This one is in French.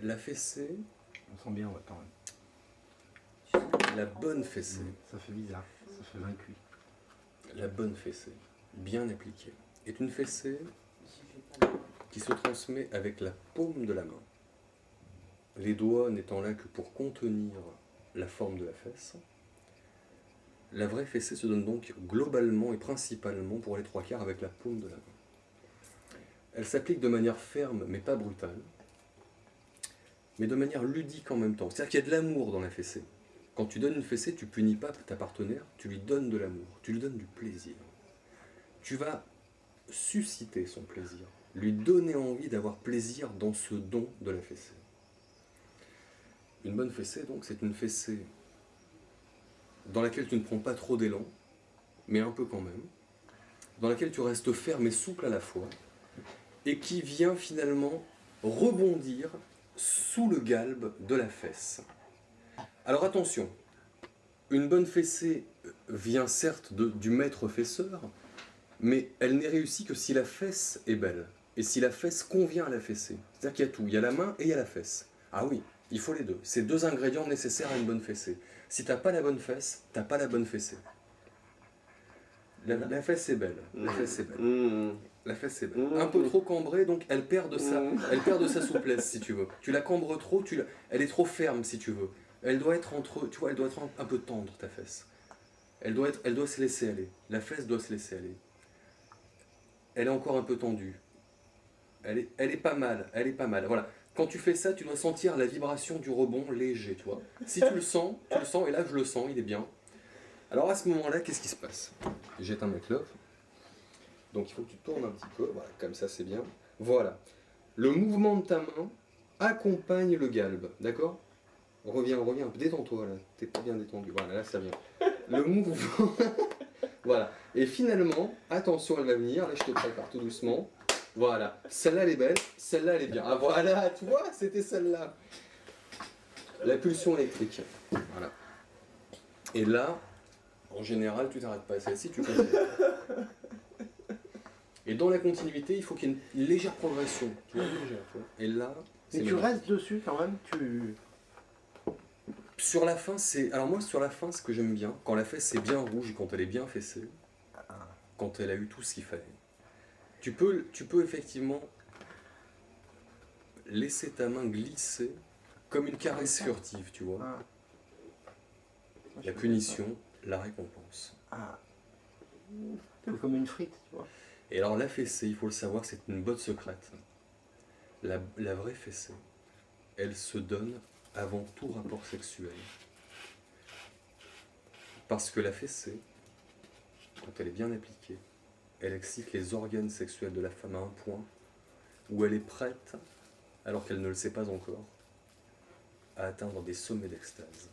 La fessée, On sent bien, ouais, quand même. la bonne fessée, Ça fait bizarre, ça fait vaincu. la bonne fessée, bien appliquée, est une fessée qui se transmet avec la paume de la main. Les doigts n'étant là que pour contenir la forme de la fesse. La vraie fessée se donne donc globalement et principalement pour les trois quarts avec la paume de la main. Elle s'applique de manière ferme mais pas brutale, mais de manière ludique en même temps. C'est-à-dire qu'il y a de l'amour dans la fessée. Quand tu donnes une fessée, tu punis pas ta partenaire, tu lui donnes de l'amour, tu lui donnes du plaisir. Tu vas susciter son plaisir, lui donner envie d'avoir plaisir dans ce don de la fessée. Une bonne fessée, donc, c'est une fessée dans laquelle tu ne prends pas trop d'élan, mais un peu quand même, dans laquelle tu restes ferme et souple à la fois, et qui vient finalement rebondir sous le galbe de la fesse. Alors attention, une bonne fessée vient certes du maître fesseur, mais elle n'est réussie que si la fesse est belle, et si la fesse convient à la fessée. C'est-à-dire qu'il y a tout, il y a la main et il y a la fesse. Ah oui, il faut les deux. C'est deux ingrédients nécessaires à une bonne fessée. Si t'as pas la bonne fesse, t'as pas la bonne fessée. La fesse est belle. La fesse est belle. La fesse est belle. Un peu trop cambrée, donc elle perd de sa souplesse, si tu veux. Tu la cambres trop, elle est trop ferme, si tu veux. Elle doit être tu vois, elle doit être un peu tendre, ta fesse. Elle doit se laisser aller. La fesse doit se laisser aller. Elle est encore un peu tendue. Elle est pas mal, elle est pas mal. Voilà. Quand tu fais ça, tu dois sentir la vibration du rebond léger, tu vois. Si tu le sens, et là je le sens, il est bien. Alors à ce moment-là, qu'est-ce qui se passe? J'éteins ma clope. Donc il faut que tu tournes un petit peu, voilà, comme ça c'est bien. Voilà. Le mouvement de ta main accompagne le galbe, d'accord? Reviens, détends-toi là, t'es pas bien détendu. Voilà, là ça vient. Le mouvement. Voilà. Et finalement, attention, elle va venir, là je te prépare tout doucement. Voilà. Celle-là elle est belle, celle-là elle est bien. Ah voilà, tu vois, c'était celle-là. La pulsion électrique. Voilà. Et là, en général, tu t'arrêtes pas à celle-ci, tu continues. Et dans la continuité, il faut qu'il y ait une légère progression. Tu vois, légère, tu vois. Et là, mais tu restes dessus quand même, Sur la fin, alors moi, sur la fin, ce que j'aime bien, quand la fesse est bien rouge et quand elle est bien fessée, quand elle a eu tout ce qu'il fallait, tu peux effectivement laisser ta main glisser comme une caresse furtive, tu vois. La punition, la récompense. Comme une frite, tu vois. Et alors la fessée, il faut le savoir, c'est une bonne secrète. La vraie fessée, elle se donne avant tout rapport sexuel. Parce que la fessée, quand elle est bien appliquée, elle excite les organes sexuels de la femme à un point où elle est prête, alors qu'elle ne le sait pas encore, à atteindre des sommets d'extase.